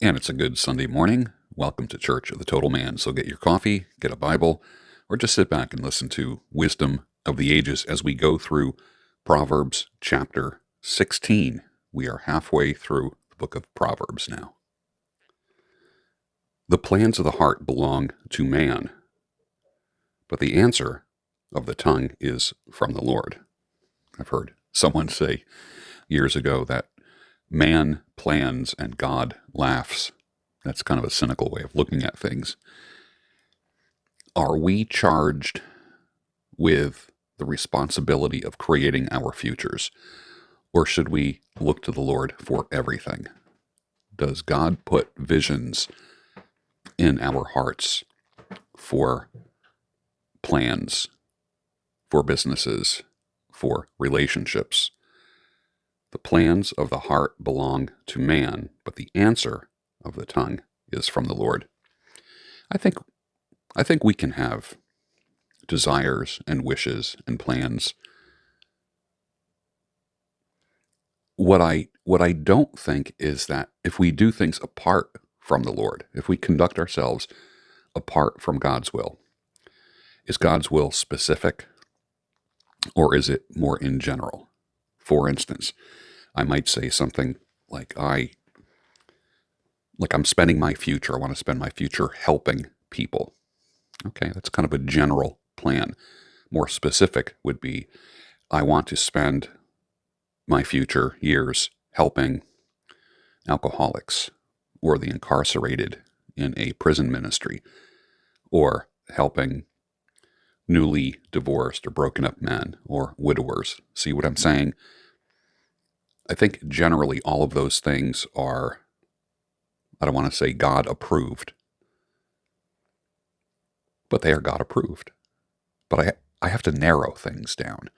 And it's a good Sunday morning. Welcome to Church of the Total Man. So get your coffee, get a Bible, or just sit back and listen to Wisdom of the Ages as we go through Proverbs chapter 16. We are halfway through the book of Proverbs now. The plans of the heart belong to man, but the answer of the tongue is from the Lord. I've heard someone say years ago that man plans and God laughs. That's kind of a cynical way of looking at things. Are we charged with the responsibility of creating our futures, or should we look to the Lord for everything? Does God put visions in our hearts for plans, for businesses, for relationships? The plans of the heart belong to man, but the answer of the tongue is from the Lord. I think we can have desires and wishes and plans. What I don't think is that if we do things apart from the Lord, if we conduct ourselves apart from God's will, is God's will specific or is it more in general? For instance, I might say something like I'm spending my future. I want to spend my future helping people. Okay, that's kind of a general plan. More specific would be, I want to spend my future years helping alcoholics or the incarcerated in a prison ministry, or helping newly divorced or broken up men or widowers. See what I'm saying? I think generally all of those things are, I don't want to say God approved, but they are God approved. But I have to narrow things down.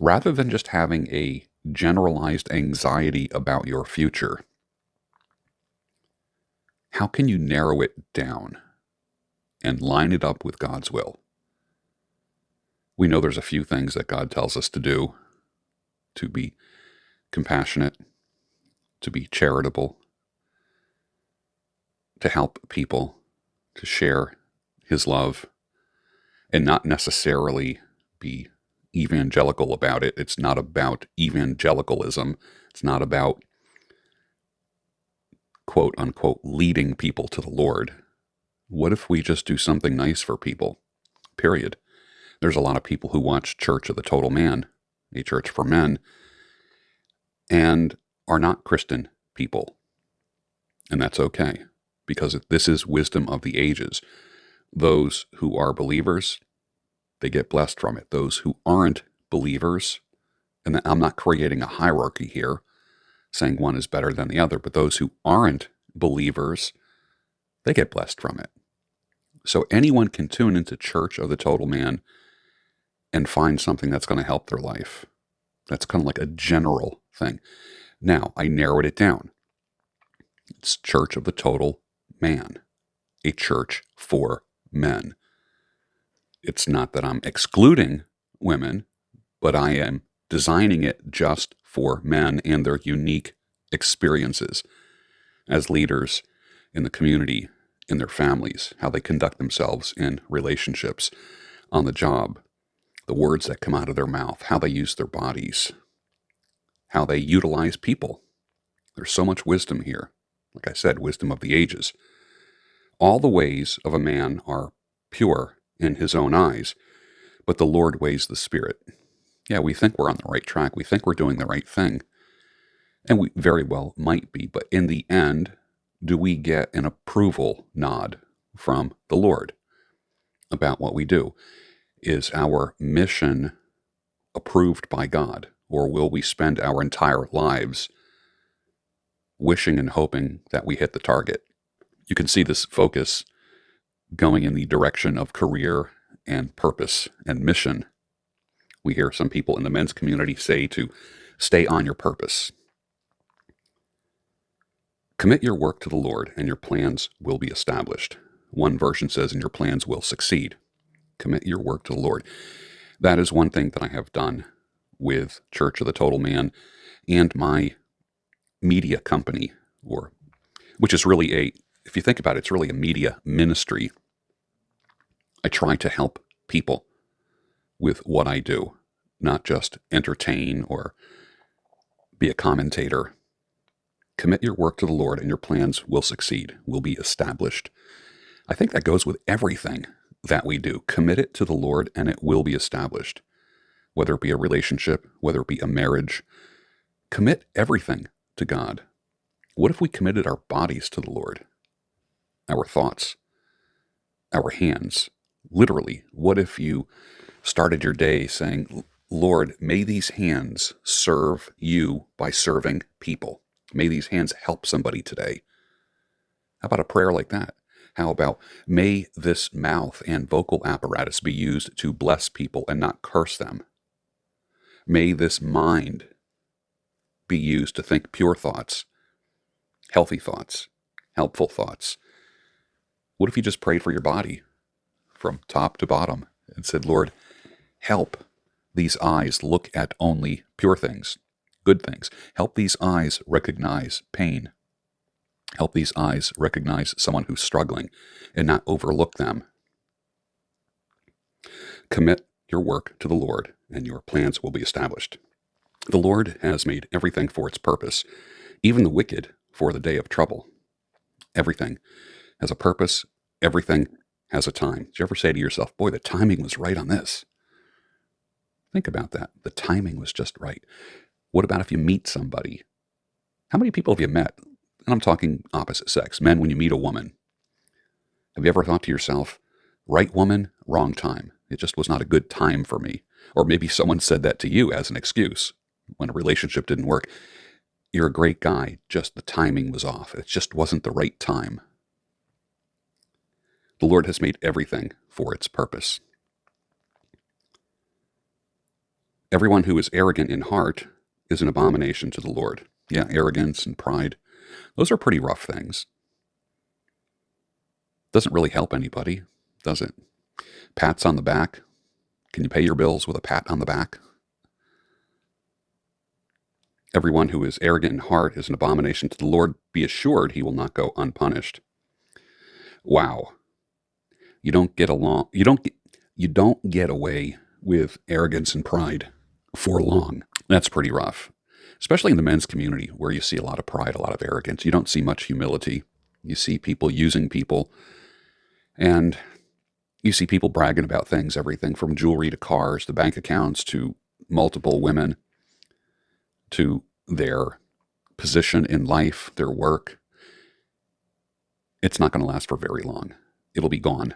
Rather than just having a generalized anxiety about your future, how can you narrow it down and line it up with God's will? We know there's a few things that God tells us to do: to be compassionate, to be charitable, to help people, to share His love, and not necessarily be evangelical about it. It's not about evangelicalism. It's not about, quote unquote, leading people to the Lord. What if we just do something nice for people? Period. There's a lot of people who watch Church of the Total Man, a church for men, and are not Christian people. And that's okay, because this is wisdom of the ages. Those who are believers, they get blessed from it. Those who aren't believers, and I'm not creating a hierarchy here, saying one is better than the other, but those who aren't believers, they get blessed from it. So anyone can tune into Church of the Total Man and find something that's going to help their life. That's kind of like a general thing. Now, I narrowed it down. It's Church of the Total Man, a church for men. It's not that I'm excluding women, but I am designing it just for men and their unique experiences as leaders in the community, in their families, how they conduct themselves in relationships, on the job, the words that come out of their mouth, how they use their bodies, how they utilize people. There's so much wisdom here. Like I said, wisdom of the ages. All the ways of a man are pure in his own eyes, but the Lord weighs the spirit. Yeah, we think we're on the right track. We think we're doing the right thing. And we very well might be. But in the end, do we get an approval nod from the Lord about what we do? Is our mission approved by God? Or will we spend our entire lives wishing and hoping that we hit the target? You can see this focus going in the direction of career and purpose and mission. We hear some people in the men's community say to stay on your purpose. Commit your work to the Lord and your plans will be established. One version says, and your plans will succeed. Commit your work to the Lord. That is one thing that I have done with Church of the Total Man and my media company, or which is really if you think about it, it's really a media ministry. I try to help people with what I do, not just entertain or be a commentator. Commit your work to the Lord and your plans will succeed, will be established. I think that goes with everything that we do. Commit it to the Lord and it will be established. Whether it be a relationship, whether it be a marriage, commit everything to God. What if we committed our bodies to the Lord? Our thoughts, our hands. Literally, what if you started your day saying, Lord, may these hands serve you by serving people. May these hands help somebody today. How about a prayer like that? How about, may this mouth and vocal apparatus be used to bless people and not curse them? May this mind be used to think pure thoughts, healthy thoughts, helpful thoughts. What if you just prayed for your body from top to bottom and said, Lord, help these eyes look at only pure things, good things. Help these eyes recognize pain. Help these eyes recognize someone who's struggling and not overlook them. Commit your work to the Lord and your plans will be established. The Lord has made everything for its purpose, even the wicked for the day of trouble. Everything has a purpose. Everything has a time. Did you ever say to yourself, boy, the timing was right on this? Think about that. The timing was just right. What about if you meet somebody? How many people have you met? And I'm talking opposite sex, men, when you meet a woman. Have you ever thought to yourself, right woman, wrong time? It just was not a good time for me. Or maybe someone said that to you as an excuse when a relationship didn't work. You're a great guy, just the timing was off. It just wasn't the right time. The Lord has made everything for its purpose. Everyone who is arrogant in heart is an abomination to the Lord. Yeah, arrogance and pride. Those are pretty rough things. Doesn't really help anybody, does it? Pats on the back. Can you pay your bills with a pat on the back? Everyone who is arrogant in heart is an abomination to the Lord. Be assured he will not go unpunished. Wow. You don't get away with arrogance and pride for long. That's pretty rough, especially in the men's community where you see a lot of pride, a lot of arrogance. You don't see much humility. You see people using people, and you see people bragging about things, everything from jewelry to cars to bank accounts to multiple women to their position in life, their work. It's not going to last for very long. It'll be gone.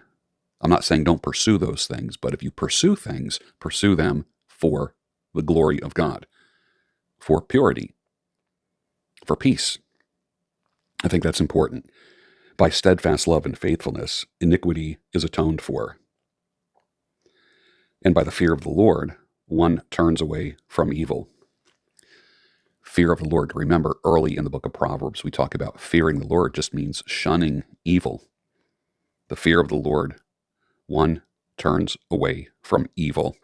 I'm not saying don't pursue those things, but if you pursue things, pursue them for the glory of God, for purity, for peace. I think that's important. By steadfast love and faithfulness, iniquity is atoned for. And by the fear of the Lord, one turns away from evil. Fear of the Lord. Remember, early in the book of Proverbs, we talk about fearing the Lord just means shunning evil. The fear of the Lord, one turns away from evil.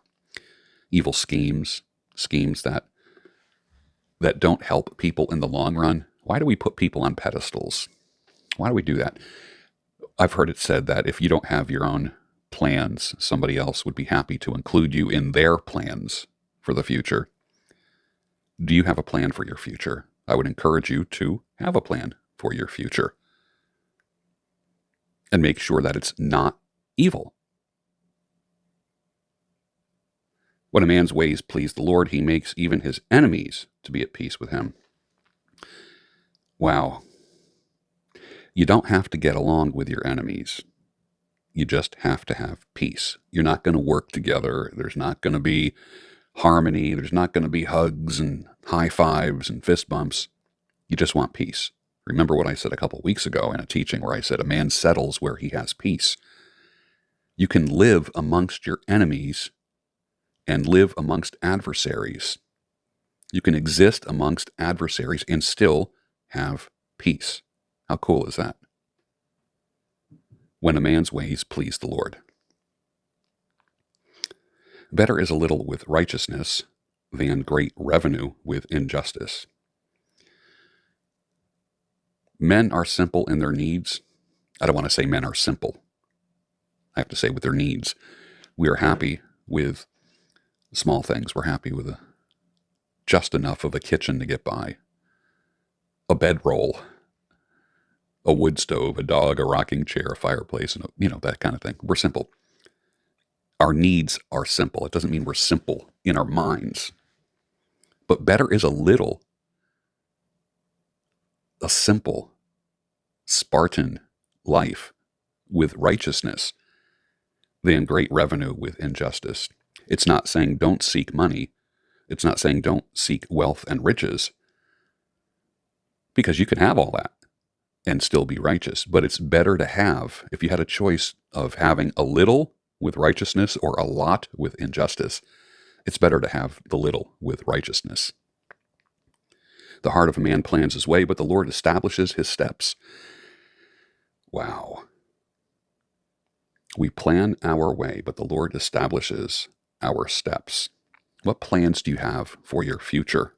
Evil schemes that don't help people in the long run. Why do we put people on pedestals? Why do we do that? I've heard it said that if you don't have your own plans, somebody else would be happy to include you in their plans for the future. Do you have a plan for your future? I would encourage you to have a plan for your future and make sure that it's not evil. When a man's ways please the Lord, he makes even his enemies to be at peace with him. Wow. You don't have to get along with your enemies. You just have to have peace. You're not going to work together. There's not going to be harmony. There's not going to be hugs and high fives and fist bumps. You just want peace. Remember what I said a couple of weeks ago in a teaching where I said a man settles where he has peace. You can live amongst your enemies and live amongst adversaries. You can exist amongst adversaries and still have peace. How cool is that? When a man's ways please the Lord. Better is a little with righteousness than great revenue with injustice. Men are simple in their needs. I don't want to say men are simple. I have to say with their needs. We are happy with small things. We're happy with just enough of a kitchen to get by, a bedroll, a wood stove, a dog, a rocking chair, a fireplace, and that kind of thing. We're simple. Our needs are simple. It doesn't mean we're simple in our minds. But better is a simple, Spartan life with righteousness than great revenue with injustice. It's not saying don't seek money. It's not saying don't seek wealth and riches, because you can have all that and still be righteous. But it's better to have, if you had a choice of having a little with righteousness or a lot with injustice, it's better to have the little with righteousness. The heart of a man plans his way, but the Lord establishes his steps. Wow. We plan our way, but the Lord establishes our steps. What plans do you have for your future?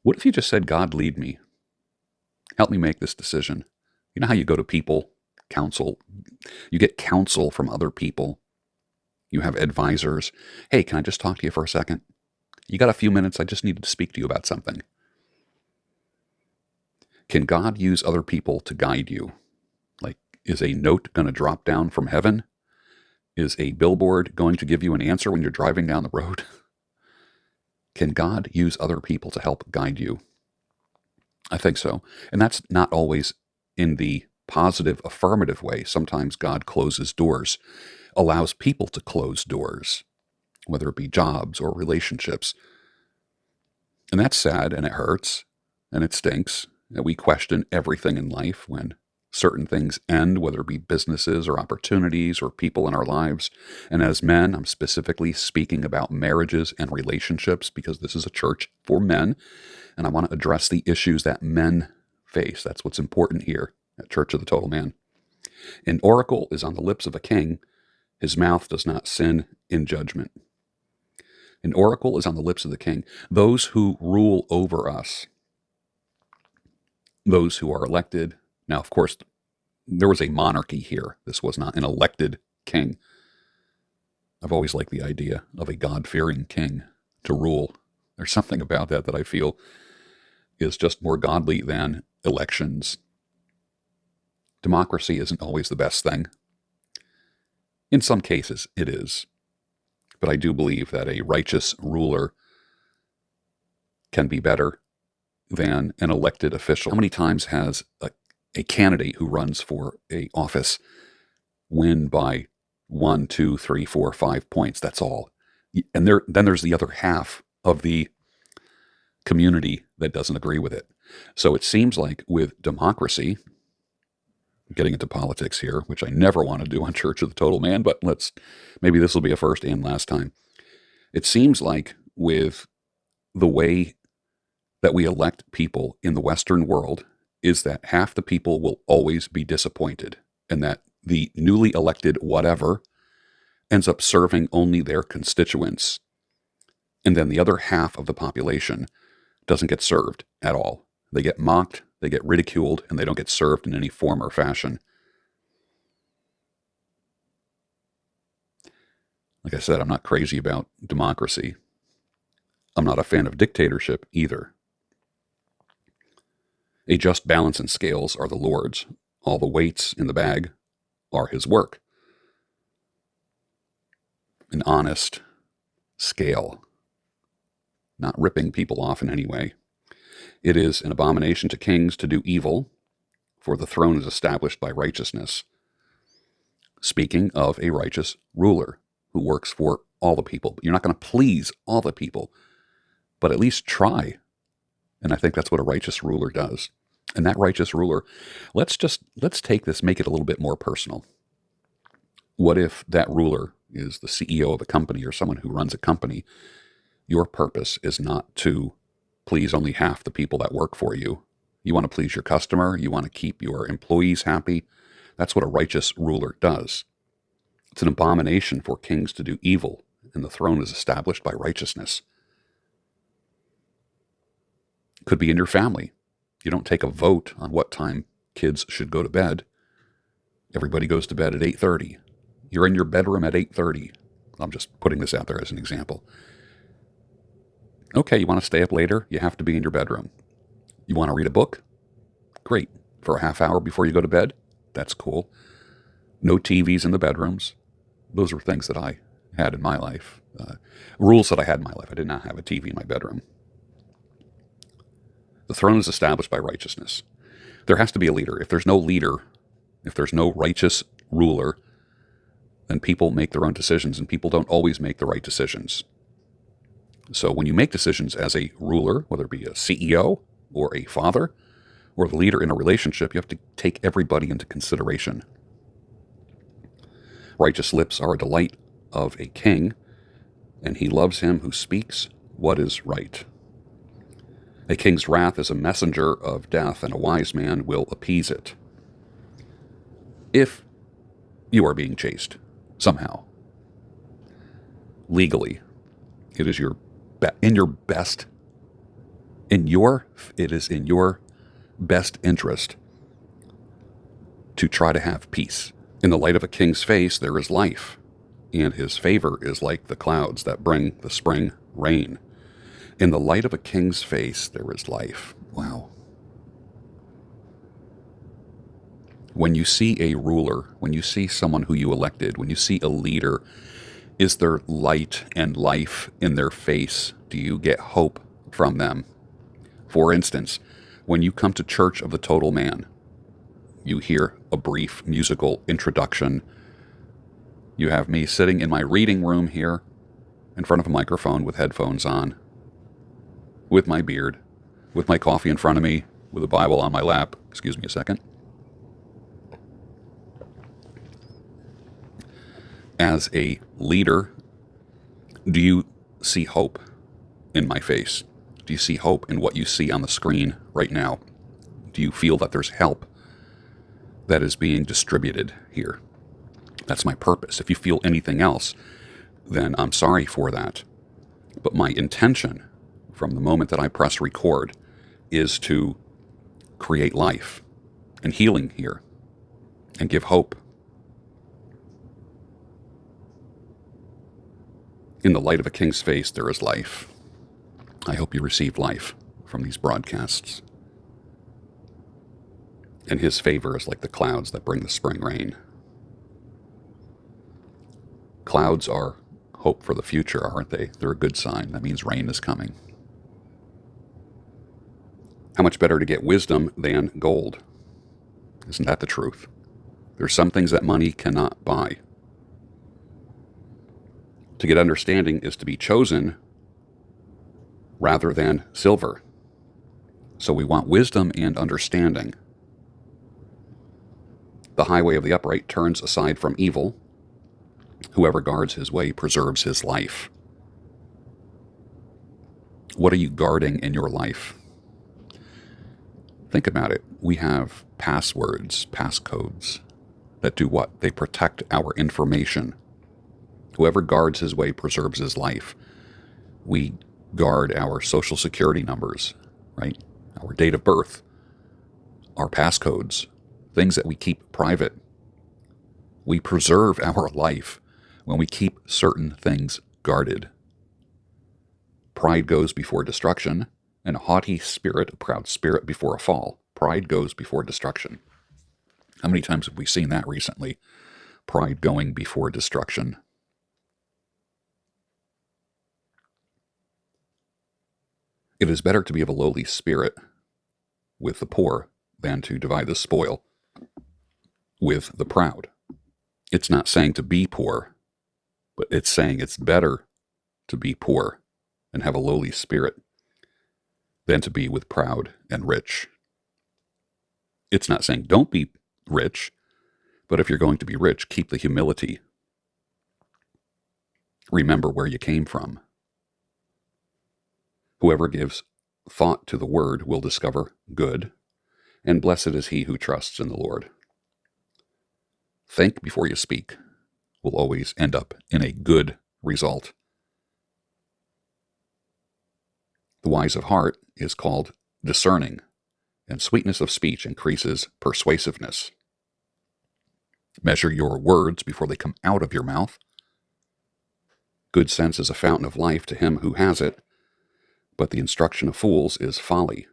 What if you just said, God, lead me? Help me make this decision. You know how you go to people, counsel, you get counsel from other people. You have advisors. Hey, can I just talk to you for a second? You got a few minutes? I just needed to speak to you about something. Can God use other people to guide you? Like, is a note going to drop down from heaven? Is a billboard going to give you an answer when you're driving down the road? Can God use other people to help guide you? I think so. And that's not always in the positive, affirmative way. Sometimes God closes doors, allows people to close doors, whether it be jobs or relationships. And that's sad, and it hurts, and it stinks. And we question everything in life when certain things end, whether it be businesses or opportunities or people in our lives. And as men, I'm specifically speaking about marriages and relationships, because this is a church for men, and I want to address the issues that men face. That's what's important here at Church of the Total Man. An oracle is on the lips of a king. His mouth does not sin in judgment. An oracle is on the lips of the king. Those who rule over us, those who are elected. Now, of course, there was a monarchy here. This was not an elected king. I've always liked the idea of a God-fearing king to rule. There's something about that I feel is just more godly than elections. Democracy isn't always the best thing. In some cases, it is. But I do believe that a righteous ruler can be better than an elected official. How many times has a candidate who runs for a office win by 1, 2, 3, 4, 5 points? That's all. And then there's the other half of the community that doesn't agree with it. So it seems like with democracy, getting into politics here, which I never want to do on Church of the Total Man, but maybe this will be a first and last time. It seems like with the way that we elect people in the Western world is that half the people will always be disappointed, and that the newly elected whatever ends up serving only their constituents. And then the other half of the population doesn't get served at all. They get mocked, they get ridiculed, and they don't get served in any form or fashion. Like I said, I'm not crazy about democracy. I'm not a fan of dictatorship either. A just balance and scales are the Lord's. All the weights in the bag are his work. An honest scale, not ripping people off in any way. It is an abomination to kings to do evil, for the throne is established by righteousness. Speaking of a righteous ruler who works for all the people. You're not going to please all the people, but at least try. And I think that's what a righteous ruler does. And that righteous ruler, let's take this, make it a little bit more personal. What if that ruler is the CEO of a company or someone who runs a company? Your purpose is not to please only half the people that work for you. You want to please your customer. You want to keep your employees happy. That's what a righteous ruler does. It's an abomination for kings to do evil, and the throne is established by righteousness. Could be in your family. You don't take a vote on what time kids should go to bed. Everybody goes to bed at 8:30. You're in your bedroom at 8:30. I'm just putting this out there as an example. Okay, you want to stay up later? You have to be in your bedroom. You want to read a book? Great. For a half hour before you go to bed? That's cool. No TVs in the bedrooms. Those were things that I had in my life. Rules that I had in my life. I did not have a TV in my bedroom. The throne is established by righteousness. There has to be a leader. If there's no leader, if there's no righteous ruler, then people make their own decisions, and people don't always make the right decisions. So when you make decisions as a ruler, whether it be a CEO or a father or the leader in a relationship, you have to take everybody into consideration. Righteous lips are a delight of a king, and he loves him who speaks what is right. A king's wrath is a messenger of death, and a wise man will appease it. If you are being chased somehow, legally, it is in your best interest to try to have peace. In the light of a king's face there is life, and his favor is like the clouds that bring the spring rain. In the light of a king's face there is life. Wow. When you see a ruler, when you see someone who you elected, when you see a leader, is there light and life in their face? Do you get hope from them? For instance, when you come to Church of the Total Man, you hear a brief musical introduction. You have me sitting in my reading room here in front of a microphone with headphones on, with my beard, with my coffee in front of me, with a Bible on my lap. Excuse me a second. As a leader, do you see hope in my face? Do you see hope in what you see on the screen right now? Do you feel that there's help that is being distributed here? That's my purpose. If you feel anything else, then I'm sorry for that. But my intention from the moment that I press record is to create life and healing here and give hope. In the light of a king's face, there is life. I hope you receive life from these broadcasts. And his favor is like the clouds that bring the spring rain. Clouds are hope for the future, aren't they? They're a good sign. That means rain is coming. How much better to get wisdom than gold? Isn't that the truth? There's some things that money cannot buy. To get understanding is to be chosen rather than silver. So we want wisdom and understanding. The highway of the upright turns aside from evil. Whoever guards his way preserves his life. What are you guarding in your life? Think about it. We have passwords, passcodes that do what? They protect our information. Whoever guards his way preserves his life. We guard our social security numbers, right? Our date of birth, our passcodes, things that we keep private. We preserve our life when we keep certain things guarded. Pride goes before destruction, and a haughty spirit, a proud spirit before a fall. Pride goes before destruction. How many times have we seen that recently? Pride going before destruction. It is better to be of a lowly spirit with the poor than to divide the spoil with the proud. It's not saying to be poor, but it's saying it's better to be poor and have a lowly spirit than to be with proud and rich. It's not saying don't be rich, but if you're going to be rich, keep the humility. Remember where you came from. Whoever gives thought to the word will discover good, and blessed is he who trusts in the Lord. Think before you speak will always end up in a good result. The wise of heart is called discerning, and sweetness of speech increases persuasiveness. Measure your words before they come out of your mouth. Good sense is a fountain of life to him who has it, but the instruction of fools is folly.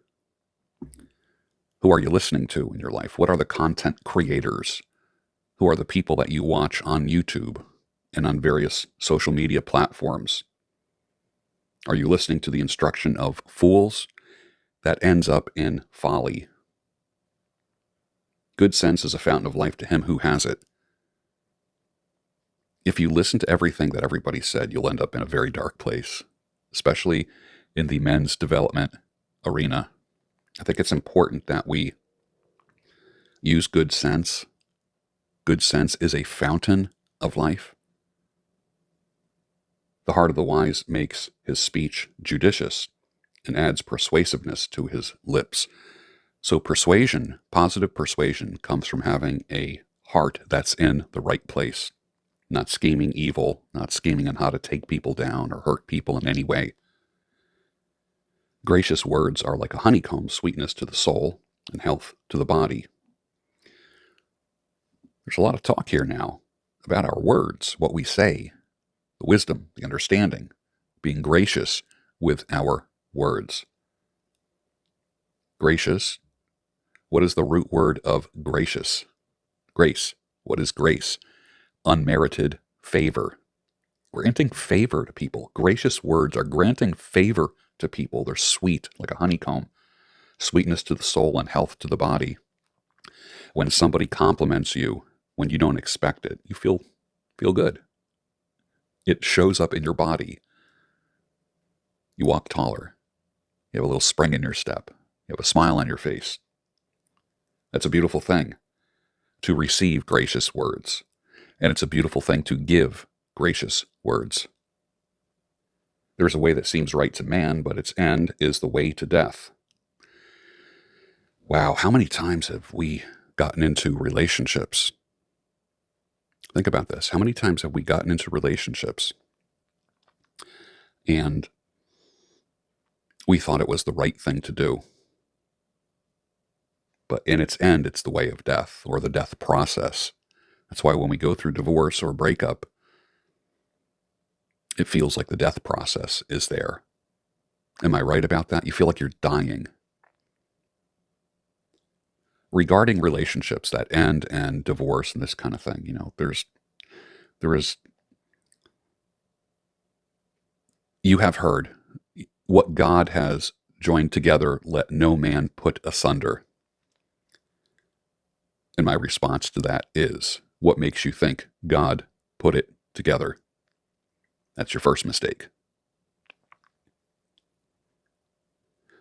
Who are you listening to in your life? What are the content creators? Who are the people that you watch on YouTube and on various social media platforms? Are you listening to the instruction of fools? That ends up in folly. Good sense is a fountain of life to him who has it. If you listen to everything that everybody said, you'll end up in a very dark place, especially in the men's development arena. I think it's important that we use good sense. Good sense is a fountain of life. The heart of the wise makes his speech judicious and adds persuasiveness to his lips. So persuasion, positive persuasion, comes from having a heart that's in the right place, not scheming evil, not scheming on how to take people down or hurt people in any way. Gracious words are like a honeycomb, sweetness to the soul and health to the body. There's a lot of talk here now about our words, what we say, the wisdom, the understanding, being gracious with our words. Gracious. What is the root word of gracious? Grace. What is grace? Unmerited favor. Granting favor to people. Gracious words are granting favor to people. They're sweet, like a honeycomb. Sweetness to the soul and health to the body. When somebody compliments you, when you don't expect it, you feel good. It shows up in your body. You walk taller. You have a little spring in your step. You have a smile on your face. That's a beautiful thing, to receive gracious words. And it's a beautiful thing to give gracious words. There's a way that seems right to man, but its end is the way to death. Wow, how many times have we gotten into relationships? Think about this. How many times have we gotten into relationships and we thought it was the right thing to do? But in its end, it's the way of death or the death process. That's why when we go through divorce or breakup, it feels like the death process is there. Am I right about that? You feel like you're dying. Regarding relationships that end and divorce and this kind of thing, there is, you have heard, what God has joined together, let no man put asunder. And my response to that is, what makes you think God put it together? That's your first mistake.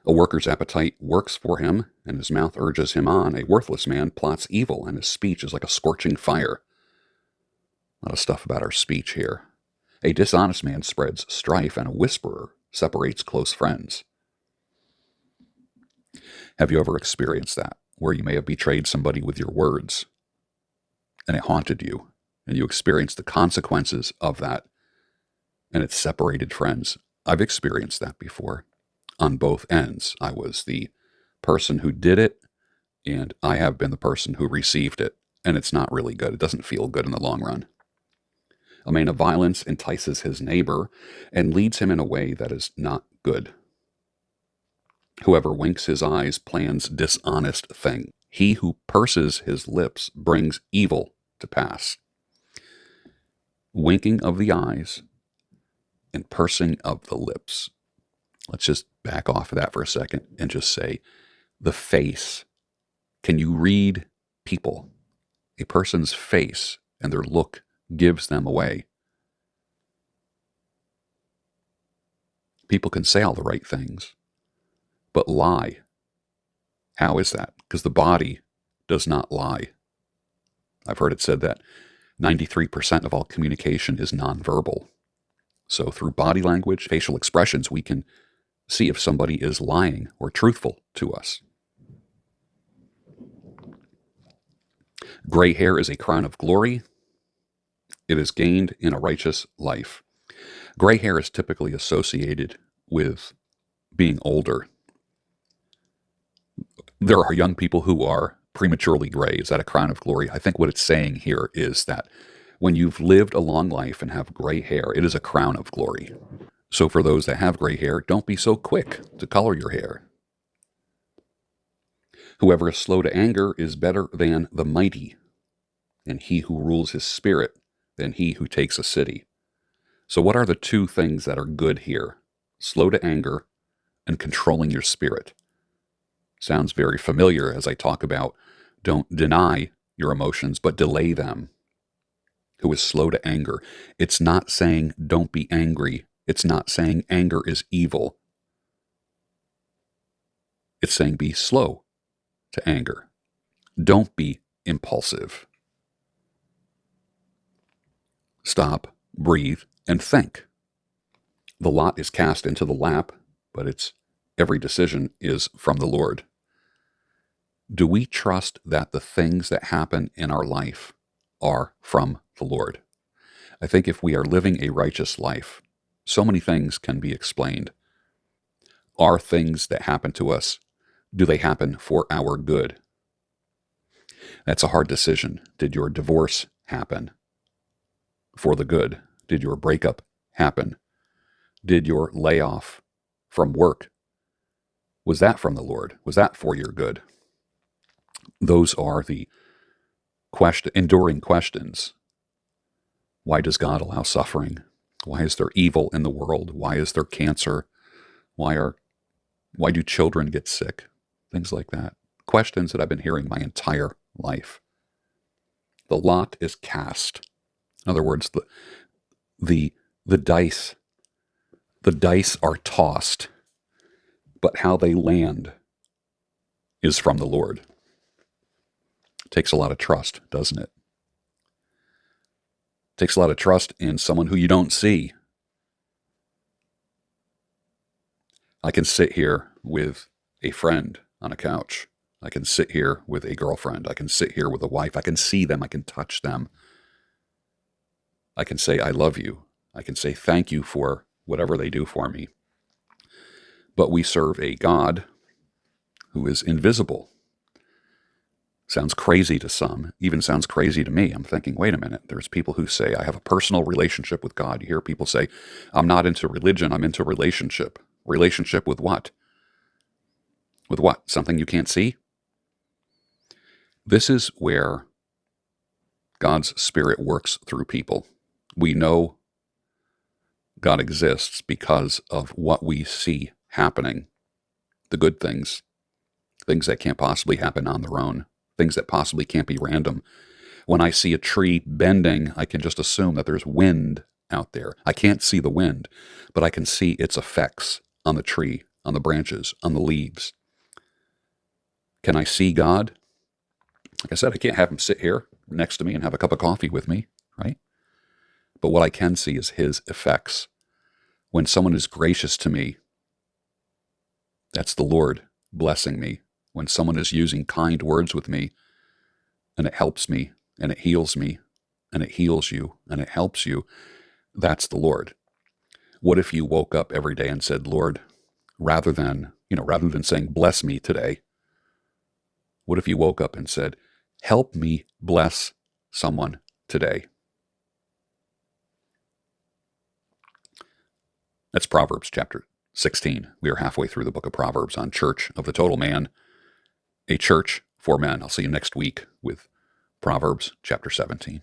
A worker's appetite works for him, and his mouth urges him on. A worthless man plots evil, and his speech is like a scorching fire. A lot of stuff about our speech here. A dishonest man spreads strife, and a whisperer separates close friends. Have you ever experienced that, where you may have betrayed somebody with your words, and it haunted you, and you experienced the consequences of that, and it separated friends? I've experienced that before. On both ends. I was the person who did it, and I have been the person who received it, and it's not really good. It doesn't feel good in the long run. A man of violence entices his neighbor and leads him in a way that is not good. Whoever winks his eyes plans dishonest thing. He who purses his lips brings evil to pass. Winking of the eyes and pursing of the lips. Let's just back off of that for a second and just say, the face. Can you read people? A person's face and their look gives them away. People can say all the right things, but lie. How is that? Because the body does not lie. I've heard it said that 93% of all communication is nonverbal. So through body language, facial expressions, we can see if somebody is lying or truthful to us. Gray hair is a crown of glory. It is gained in a righteous life. Gray hair is typically associated with being older. There are young people who are prematurely gray. Is that a crown of glory? I think what it's saying here is that when you've lived a long life and have gray hair, it is a crown of glory. So for those that have gray hair, don't be so quick to color your hair. Whoever is slow to anger is better than the mighty, and he who rules his spirit than he who takes a city. So what are the two things that are good here? Slow to anger and controlling your spirit. Sounds very familiar as I talk about don't deny your emotions, but delay them. Who is slow to anger. It's not saying don't be angry. It's not saying anger is evil. It's saying be slow to anger. Don't be impulsive. Stop, breathe, and think. The lot is cast into the lap, but every decision is from the Lord. Do we trust that the things that happen in our life are from the Lord? I think if we are living a righteous life, so many things can be explained. Are things that happen to us, do they happen for our good? That's a hard decision. Did your divorce happen for the good? Did your breakup happen? Did your layoff from work, was that from the Lord? Was that for your good? Those are the enduring questions. Why does God allow suffering? Why is there evil in the world? Why is there cancer? Why do children get sick? Things like that. Questions that I've been hearing my entire life. The lot is cast. In other words, the dice are tossed, but how they land is from the Lord. It takes a lot of trust, doesn't it? It takes a lot of trust in someone who you don't see. I can sit here with a friend on a couch. I can sit here with a girlfriend. I can sit here with a wife. I can see them. I can touch them. I can say, I love you. I can say thank you for whatever they do for me. But we serve a God who is invisible. Sounds crazy to some, even sounds crazy to me. I'm thinking, wait a minute. There's people who say, I have a personal relationship with God. You hear people say, I'm not into religion, I'm into relationship. Relationship with what? With what? Something you can't see? This is where God's Spirit works through people. We know God exists because of what we see happening. The good things, things that can't possibly happen on their own, things that possibly can't be random. When I see a tree bending, I can just assume that there's wind out there. I can't see the wind, but I can see its effects on the tree, on the branches, on the leaves. Can I see God? Like I said, I can't have him sit here next to me and have a cup of coffee with me, right? But what I can see is his effects. When someone is gracious to me, that's the Lord blessing me. When someone is using kind words with me, and it helps me, and it heals me, and it heals you, and it helps you, that's the Lord. What if you woke up every day and said, Lord, rather than saying, bless me today, what if you woke up and said, help me bless someone today? That's Proverbs chapter 16. We are halfway through the book of Proverbs on Church of the Total Man, a church for men. I'll see you next week with Proverbs chapter 17.